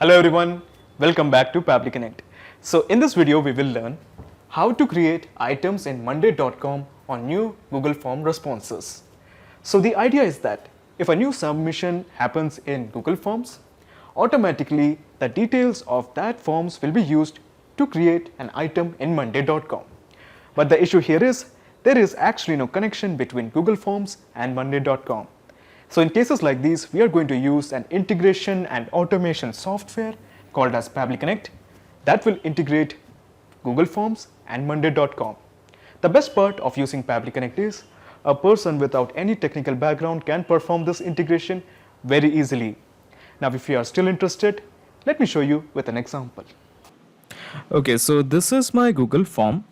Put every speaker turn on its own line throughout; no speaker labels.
Hello everyone, welcome back to Pabbly Connect. So in this video we will learn how to create items in monday.com on new Google Form responses. So the idea is that if a new submission happens in Google Forms, automatically the details of that forms will be used to create an item in monday.com. But the issue here is there is actually no connection between Google Forms and monday.com. So in cases like these, we are going to use an integration and automation software called as Pabbly Connect that will integrate Google Forms and monday.com. The best part of using Pabbly Connect is a person without any technical background can perform this integration very easily. Now if you are still interested, let me show you with an example.
Okay, so this is my Google form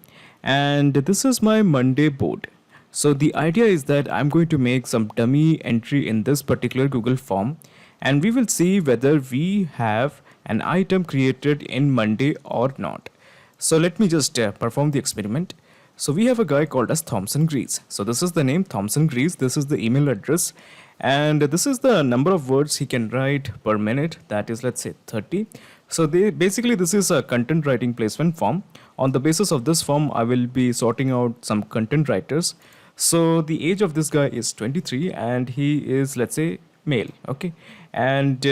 and this is my Monday board. So the idea is that I'm going to make some dummy entry in this particular Google form and we will see whether we have an item created in Monday or not. So let me just perform the experiment. So we have a guy called as Thompson Grease. So this is the name Thompson Grease. This is the email address and this is the number of words he can write per minute. That is, let's say 30. So this is a content writing placement form. On the basis of this form, I will be sorting out some content writers. So the age of this guy is 23 and he is, let's say, male. Okay. And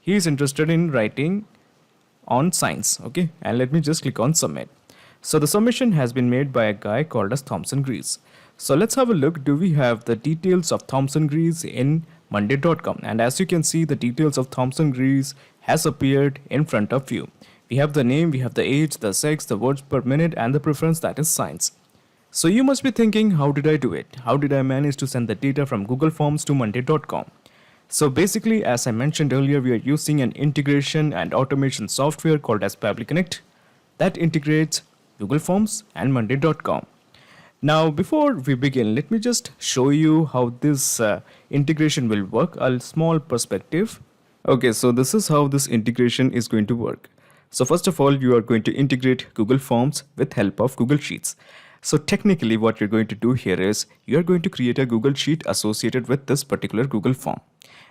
he is interested in writing on science. Okay. And let me just click on submit. So the submission has been made by a guy called as Thompson Grease. So let's have a look. Do we have the details of Thompson Grease in monday.com? And as you can see, the details of Thompson Grease has appeared in front of you. We have the name, we have the age, the sex, the words per minute, and the preference, that is science. So you must be thinking, how did I do it? How did I manage to send the data from Google Forms to monday.com? So basically, as I mentioned earlier, we are using an integration and automation software called as Pabbly Connect that integrates Google Forms and monday.com. Now, before we begin, let me just show you how this integration will work, a small perspective. Okay, so this is how this integration is going to work. So first of all, you are going to integrate Google Forms with help of Google Sheets. So technically what you're going to do here is you are going to create a Google Sheet associated with this particular Google form.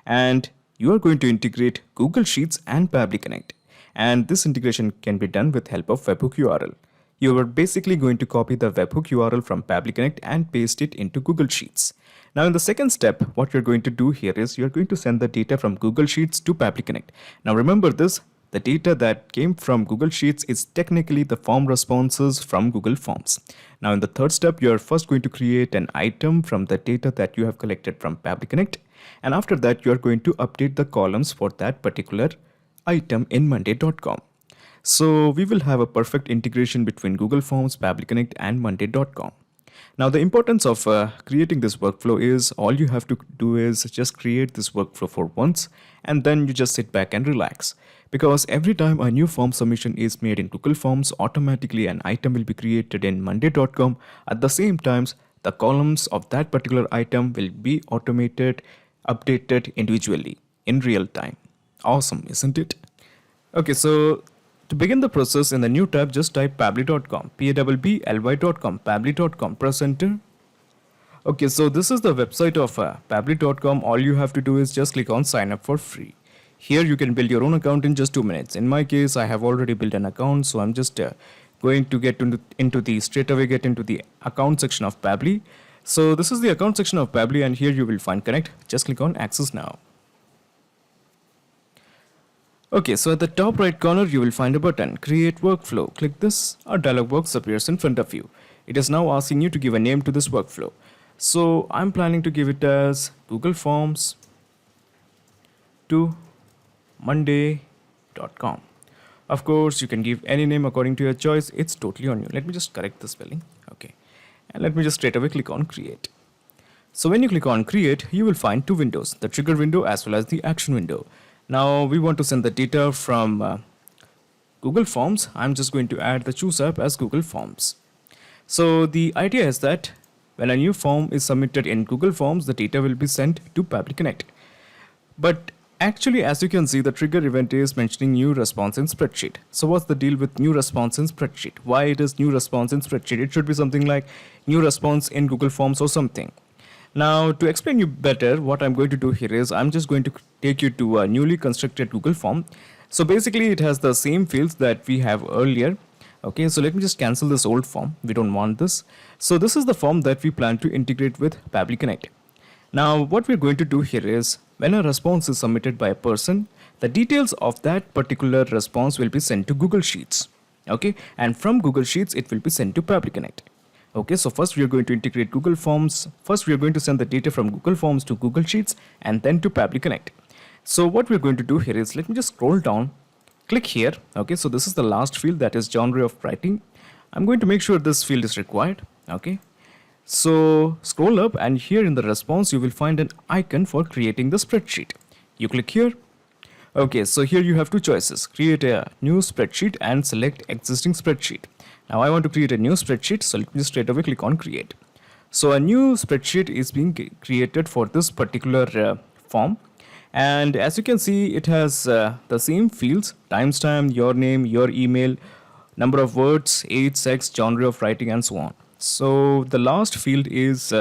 And you are going to integrate Google Sheets and Pabbly Connect. And this integration can be done with help of webhook URL. You are basically going to copy the webhook URL from Pabbly Connect and paste it into Google Sheets. Now in the second step, what you're going to do here is you're going to send the data from Google Sheets to Pabbly Connect. Now remember this, the data that came from Google Sheets is technically the form responses from Google Forms. Now in the third step, you're first going to create an item from the data that you have collected from Pabbly Connect. And after that, you're going to update the columns for that particular item in monday.com. So we will have a perfect integration between Google Forms, Pabbly Connect and monday.com. Now the importance of creating this workflow is all you have to do is just create this workflow for once and then you just sit back and relax. Because every time a new form submission is made in Google Forms, automatically an item will be created in monday.com. At the same time, the columns of that particular item will be automated, updated individually in real time. Awesome, isn't it? Okay, so to begin the process, in the new tab, just type pabbly.com, pabbly.com, pabbly.com, press enter. Okay, so this is the website of pabbly.com. All you have to do is just click on sign up for free. Here you can build your own account in just 2 minutes. In my case, I have already built an account, so I'm just going to get into the account section of Pabbly. So this is the account section of Pabbly and here you will find connect. Just click on access now. Okay, so at the top right corner, you will find a button, create workflow. Click this, a dialog box appears in front of you. It is now asking you to give a name to this workflow. So I'm planning to give it as Google Forms to monday.com. Of course, you can give any name according to your choice. It's totally on you. Let me just correct the spelling. Okay. And let me just straight away click on create. So when you click on create, you will find two windows, the trigger window as well as the action window. Now we want to send the data from Google Forms. I'm just going to add the choose app as Google Forms. So the idea is that when a new form is submitted in Google Forms, the data will be sent to Pabbly Connect. But actually, as you can see, the trigger event is mentioning new response in spreadsheet. So what's the deal with new response in spreadsheet? Why it is new response in spreadsheet? It should be something like new response in Google Forms or something. Now, to explain you better, what I'm going to do here is I'm just going to take you to a newly constructed Google form. So basically it has the same fields that we have earlier. Okay, so let me just cancel this old form. We don't want this. So this is the form that we plan to integrate with Pabbly Connect. Now what we're going to do here is when a response is submitted by a person, the details of that particular response will be sent to Google Sheets. Okay, and from Google Sheets it will be sent to Pabbly Connect. Okay, so first we are going to integrate Google Forms. First we are going to send the data from Google Forms to Google Sheets and then to Pabbly Connect. So what we're going to do here is, let me just scroll down, click here. Okay, so this is the last field, that is genre of writing. I'm going to make sure this field is required. Okay, so scroll up and here in the response you will find an icon for creating the spreadsheet. You click here. Okay, so here you have two choices: create a new spreadsheet and select existing spreadsheet. Now I want to create a new spreadsheet, so let me just straight away click on create. So a new spreadsheet is being created for this particular form. And as you can see, it has the same fields: timestamp, your name, your email, number of words, age, sex, genre of writing, and so on. So the last field is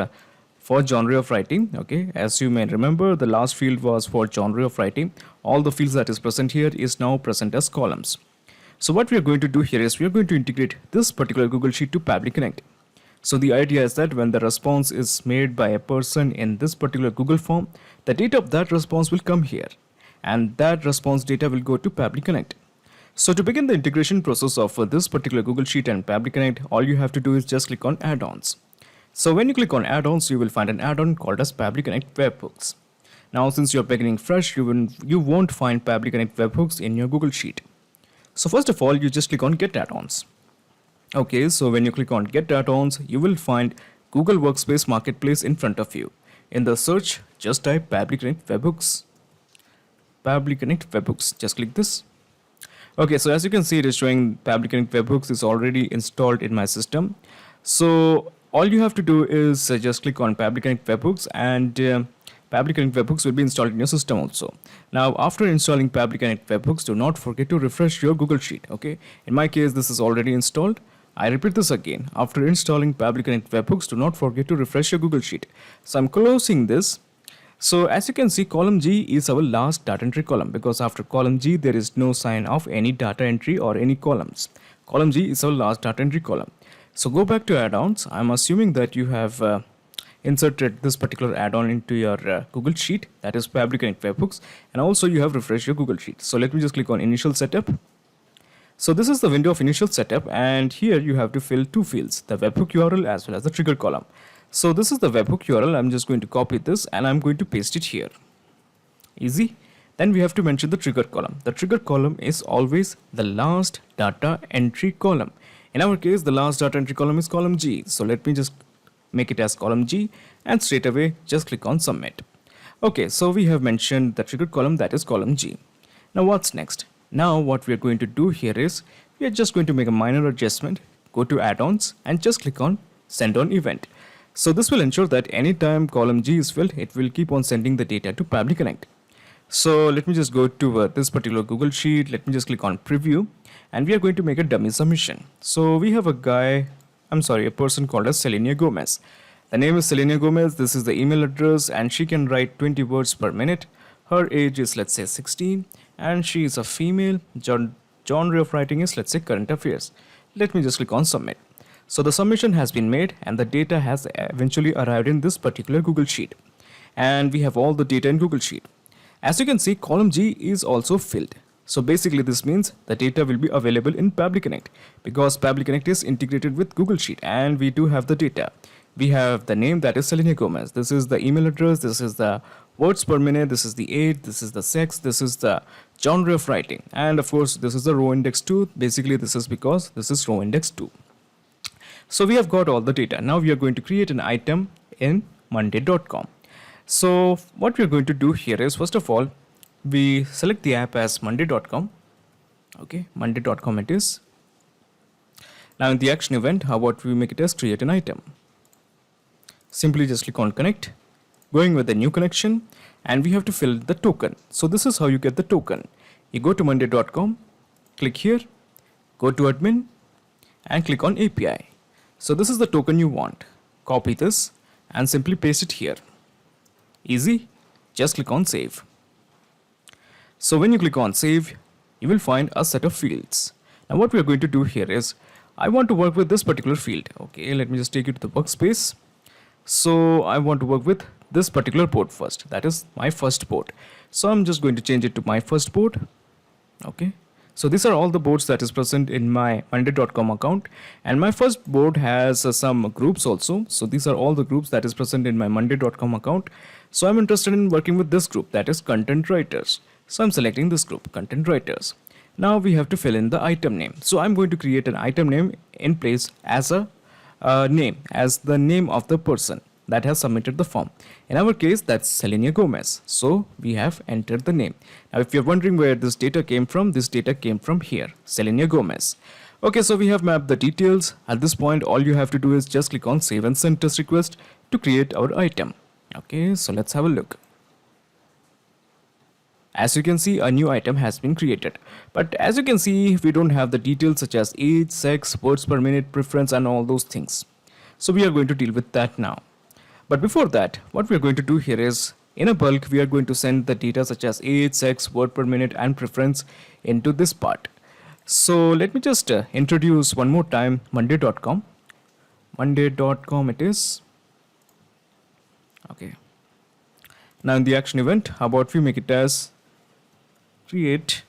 for genre of writing. Okay, as you may remember, the last field was for genre of writing. All the fields that is present here is now present as columns. So what we are going to do here is we are going to integrate this particular Google Sheet to Pabbly Connect. So the idea is that when the response is made by a person in this particular Google form, the data of that response will come here, and that response data will go to Pabbly Connect. So to begin the integration process of this particular Google Sheet and Pabbly Connect, all you have to do is just click on add-ons. So when you click on add-ons, you will find an add-on called as Pabbly Connect Webhooks. Now since you're beginning fresh, you won't find Pabbly Connect Webhooks in your Google Sheet. So first of all, you just click on Get Add-ons. Okay, so when you click on Get Add-ons, you will find Google Workspace Marketplace in front of you. In the search, just type Pabbly Connect Webhooks. Pabbly Connect Webhooks. Just click this. Okay, so as you can see, it is showing Pabbly Connect Webhooks is already installed in my system. So all you have to do is just click on Pabbly Connect Webhooks, and Pabbly Connect Webhooks will be installed in your system also. Now, after installing Pabbly Connect Webhooks, do not forget to refresh your Google Sheet. Okay, in my case, this is already installed. I repeat this again. After installing Pabbly Connect Webhooks, do not forget to refresh your Google Sheet. So I'm closing this. So as you can see, column G is our last data entry column, because after column G, there is no sign of any data entry or any columns. Column G is our last data entry column. So go back to add-ons. I'm assuming that you have inserted this particular add-on into your Google Sheet, that is Pabbly Connect Webhooks, and also you have refreshed your Google Sheet. So let me just click on Initial Setup. So this is the window of initial setup, and here you have to fill two fields, the webhook URL as well as the trigger column. So this is the webhook URL. I'm just going to copy this and I'm going to paste it here. Easy. Then we have to mention the trigger column. The trigger column is always the last data entry column. In our case, the last data entry column is column G. So let me just make it as column G and straight away just click on submit. Okay, so we have mentioned the trigger column, that is column G. Now what's next? Now what we are going to do here is we are just going to make a minor adjustment, go to add-ons and just click on send on event. So this will ensure that anytime column G is filled, it will keep on sending the data to Pabbly Connect. So let me just go to this particular Google Sheet. Let me just click on preview and we are going to make a dummy submission. So we have a person called as Selenia Gomez. The name is Selenia Gomez. This is the email address and she can write 20 words per minute. Her age is, let's say, 16 and she is a female. Genre of writing is, let's say, current affairs. Let me just click on submit. So the submission has been made and the data has eventually arrived in this particular Google Sheet. And we have all the data in Google Sheet. As you can see, column G is also filled. So basically this means the data will be available in Pabbly Connect because Pabbly Connect is integrated with Google Sheet and we do have the data. We have the name, that is Selenia Gomez. This is the email address. This is the words per minute. This is the age. This is the sex. This is the genre of writing. And of course, this is the row index 2. Basically, this is because this is row index 2. So we have got all the data. Now we are going to create an item in monday.com. So what we are going to do here is, first of all, we select the app as monday.com. Okay, monday.com it is. Now in the action event, how about we make it as create an item? Simply just click on connect, going with the new connection, and we have to fill the token. So this is how you get the token. You go to monday.com, click here, go to admin and click on API. So this is the token you want. Copy this and simply paste it here. Easy. Just click on save. So when you click on save, you will find a set of fields. Now what we are going to do here is, I want to work with this particular field. Okay, let me just take it to the workspace. So I want to work with this particular port first, that is my first port. So I'm just going to change it to my first port. Okay, so these are all the boards that is present in my monday.com account, and my first board has some groups also. So these are all the groups that is present in my monday.com account. So I'm interested in working with this group, that is content writers. So I'm selecting this group, content writers. Now we have to fill in the item name. So I'm going to create an item name in place as a name, as the name of the person that has submitted the form. In our case, that's Selenia Gomez. So we have entered the name. Now if you're wondering where this data came from, this data came from here, Selenia Gomez. Okay, so we have mapped the details. At this point, all you have to do is just click on save and send test request to create our item. Okay, so let's have a look. As you can see, a new item has been created. But as you can see, we don't have the details such as age, sex, words per minute, preference, and all those things. So we are going to deal with that now. But before that, what we are going to do here is, in a bulk, we are going to send the data such as age, sex, word per minute, and preference into this part. So let me just introduce one more time monday.com. Monday.com it is. Okay. Now in the action event, how about we make it as create,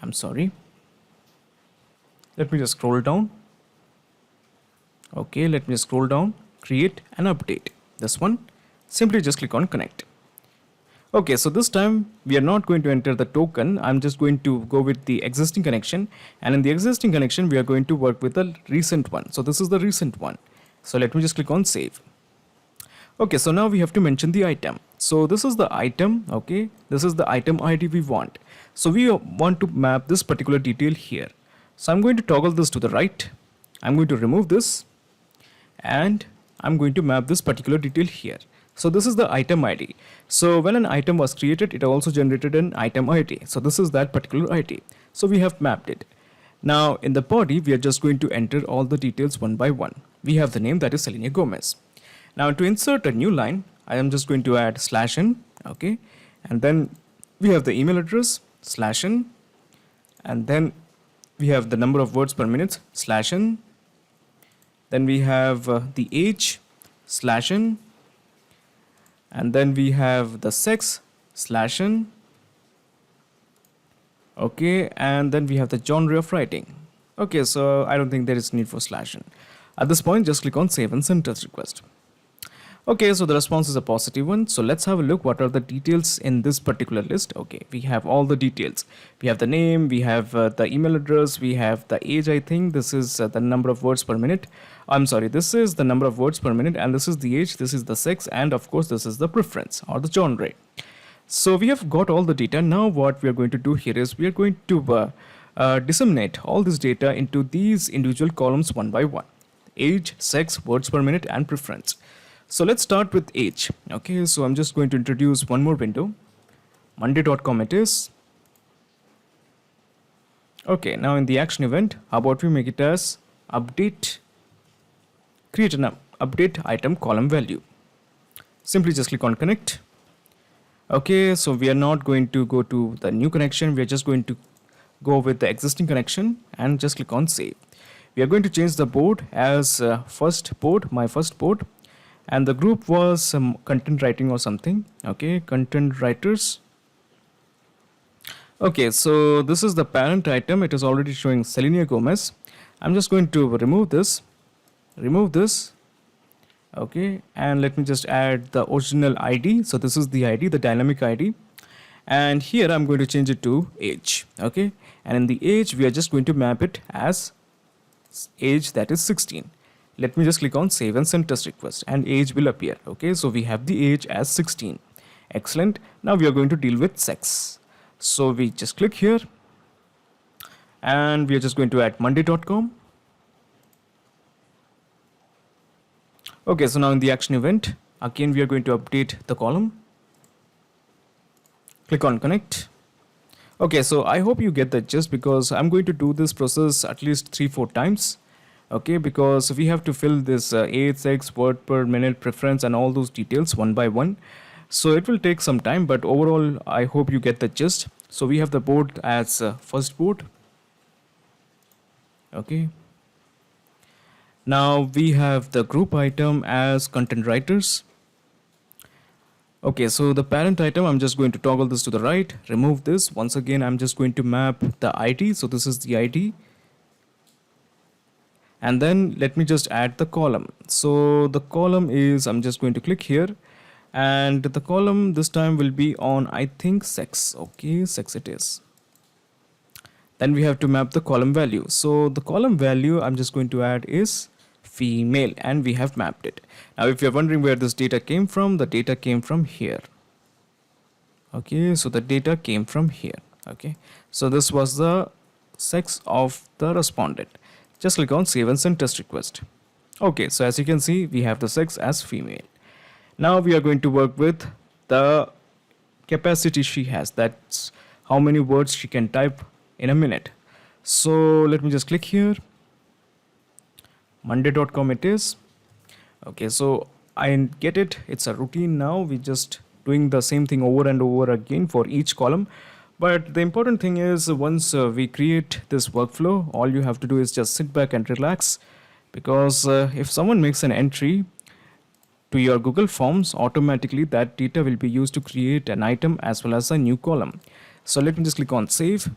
I'm sorry, let me just scroll down. Okay, let me scroll down, create and update. This one, simply just click on connect. Okay, so this time we are not going to enter the token. I'm just going to go with the existing connection, and in the existing connection we are going to work with the recent one. So this is the recent one. So let me just click on save. Okay, so now we have to mention the item. So this is the item, okay, this is the item ID we want. So we want to map this particular detail here. So I'm going to toggle this to the right. I'm going to remove this, and I'm going to map this particular detail here. So this is the item ID. So when an item was created, it also generated an item ID. So this is that particular ID. So we have mapped it. Now in the body, we are just going to enter all the details one by one. We have the name, that is Selenia Gomez. Now to insert a new line, I am just going to add /n, okay, and then we have the email address /n, and then we have the number of words per minute /n, then we have the age /n, and then we have the sex /n, okay, and then we have the genre of writing. Okay, so I don't think there is need for /n. At this point, just click on save and send test request. Okay, so the response is a positive one. So let's have a look what are the details in this particular list. Okay, we have all the details. We have the name, we have the email address, we have the age, I think. This is the number of words per minute. I'm sorry, this is the number of words per minute, and this is the age, this is the sex, and of course this is the preference or the genre. So we have got all the data. Now what we are going to do here is we are going to disseminate all this data into these individual columns one by one. Age, sex, words per minute, and preference. So let's start with age. Okay, so I'm just going to introduce one more window. Monday.com it is. Okay, now in the action event, how about we make it as update, create an update item column value. Simply just click on connect. Okay, so we are not going to go to the new connection. We are just going to go with the existing connection and just click on save. We are going to change the board as first board, my first board. And the group was some content writing or something. Okay, content writers. Okay, so this is the parent item. It is already showing Selenia Gomez. I'm just going to remove this. Okay, and let me just add the original ID. So this is the ID, the dynamic ID. And here I'm going to change it to age. Okay, and in the age, we are just going to map it as age, that is 16. Let me just click on save and send test request, and age will appear. Okay, so we have the age as 16. Excellent. Now we are going to deal with sex. So we just click here, and we are just going to add monday.com. Okay, so now in the action event, again we are going to update the column. Click on connect. Okay, so I hope you get the gist, because I'm going to do this process at least 3-4 times. Okay, because we have to fill this age, sex, word per minute, preference, and all those details one by one. So it will take some time, but overall I hope you get the gist. So we have the board as first board. Okay. Now we have the group item as content writers. Okay, so the parent item, I'm just going to toggle this to the right, remove this. Once again, I'm just going to map the ID. So this is the ID. And then let me just add the column. So the column is, I'm just going to click here. And the column this time will be on, I think, sex. Okay, sex it is. Then we have to map the column value. So the column value I'm just going to add is female, and we have mapped it. Now if you're wondering where this data came from, the data came from here. Okay, so the data came from here. Okay, so this was the sex of the respondent. Just click on save and send test request. Okay, so as you can see, we have the sex as female. Now we are going to work with the capacity she has. That's how many words she can type in a minute. So let me just click here. Monday.com it is. Okay, so I get it. It's a routine now. We just doing the same thing over and over again for each column. But the important thing is once we create this workflow, all you have to do is just sit back and relax, because if someone makes an entry to your Google Forms, automatically that data will be used to create an item as well as a new column. So let me just click on save.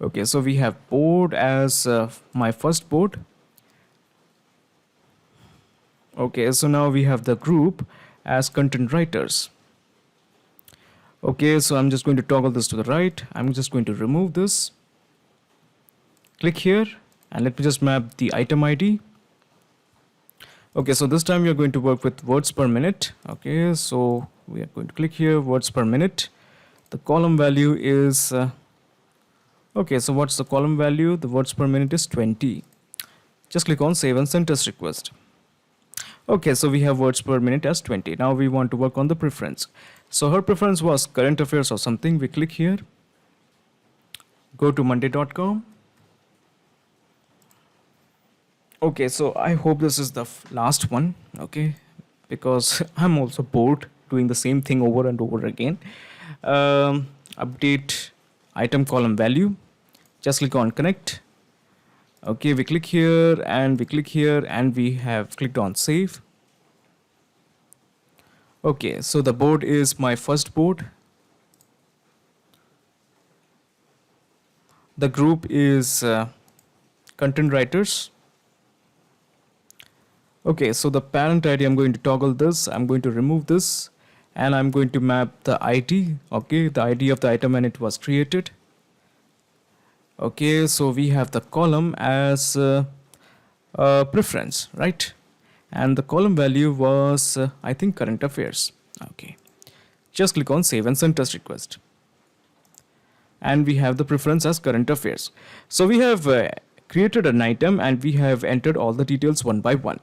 Okay, so we have board as my first board. Okay, so now we have the group as content writers. Okay, so I'm just going to toggle this to the right. I'm just going to remove this. Click here and let me just map the item ID. Okay, so this time we are going to work with words per minute. Okay, so we are going to click here, words per minute. The column value is, okay, so what's the column value? The words per minute is 20. Just click on save and send test request. Okay, so we have words per minute as 20. Now we want to work on the preference. So her preference was current affairs or something. We click here, go to monday.com. Okay, so I hope this is the last one, okay, because I'm also bored doing the same thing over and over again. Update item column value. Just click on connect. Okay, we click here and we click here and we have clicked on save. Okay, so the board is my first board. The group is content writers. Okay, so the parent ID, I'm going to toggle this. I'm going to remove this and I'm going to map the ID. Okay, the ID of the item when it was created. Okay, so we have the column as preference, right? And the column value was, I think, current affairs. Okay, just click on save and send test request. And we have the preference as current affairs. So we have created an item and we have entered all the details one by one.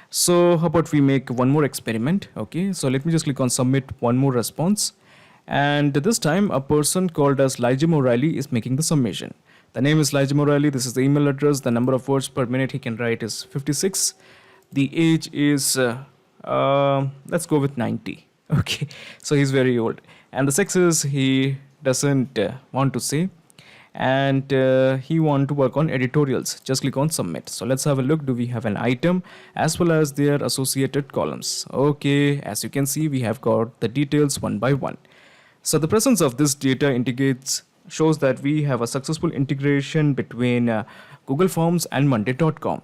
So how about we make one more experiment? Okay, so let me just click on submit one more response. And this time a person called as Lijim O'Reilly is making the submission. The name is Lijim O'Reilly. This is the email address. The number of words per minute he can write is 56. The age is, let's go with 90. Okay, so he's very old. And the sex is he doesn't want to say. And he want to work on editorials. Just click on submit. So let's have a look. Do we have an item as well as their associated columns? Okay, as you can see, we have got the details one by one. So the presence of this data indicates, shows that we have a successful integration between Google Forms and Monday.com.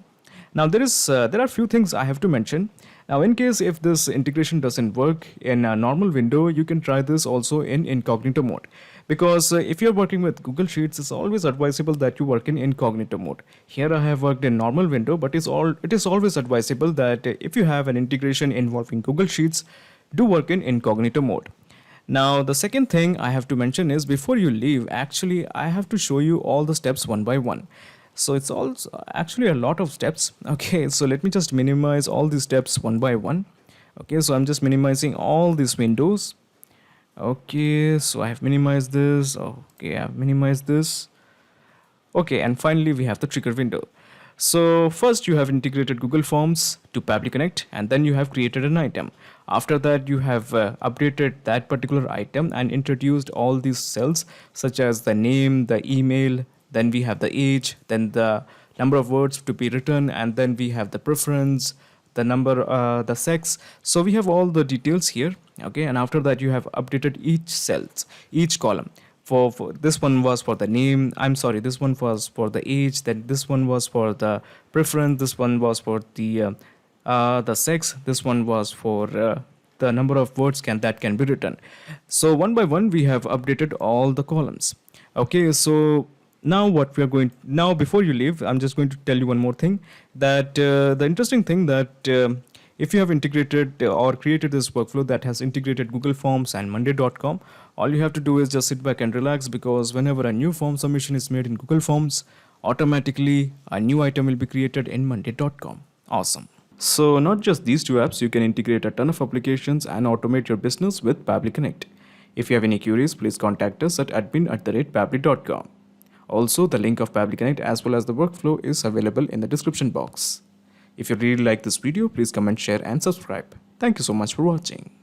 Now there are a few things I have to mention. Now in case if this integration doesn't work in a normal window, you can try this also in incognito mode. Because if you're working with Google Sheets, it's always advisable that you work in incognito mode. Here I have worked in normal window, but it is always advisable that if you have an integration involving Google Sheets, do work in incognito mode. Now the second thing I have to mention is before you leave, actually I have to show you all the steps one by one. So it's also actually a lot of steps. Okay, so let me just minimize all these steps one by one. Okay, so I'm just minimizing all these windows. Okay, so I have minimized this. Okay, I have minimized this. Okay, and finally we have the trigger window. So first you have integrated Google Forms to Pabbly Connect, and then you have created an item. After that, you have updated that particular item and introduced all these cells such as the name, the email, then we have the age, then the number of words to be written, and then we have the preference, the number, the sex. So we have all the details here. Okay, and after that you have updated each cells, each column. For this one was for the name, I'm sorry, this one was for the age, then this one was for the preference, this one was for the sex, this one was for the number of words that can be written. So one by one we have updated all the columns. Okay, so now what we are going now, before you leave, I'm just going to tell you one more thing, that the interesting thing that if you have integrated or created this workflow that has integrated Google Forms and monday.com, all you have to do is just sit back and relax, because whenever a new form submission is made in Google Forms, automatically a new item will be created in monday.com. Awesome. So not just these two apps, you can integrate a ton of applications and automate your business with Pabbly Connect. If you have any queries, please contact us at admin@pabbly.com. Also, the link of Pabbly Connect as well as the workflow is available in the description box. If you really like this video, please comment, share and subscribe. Thank you so much for watching.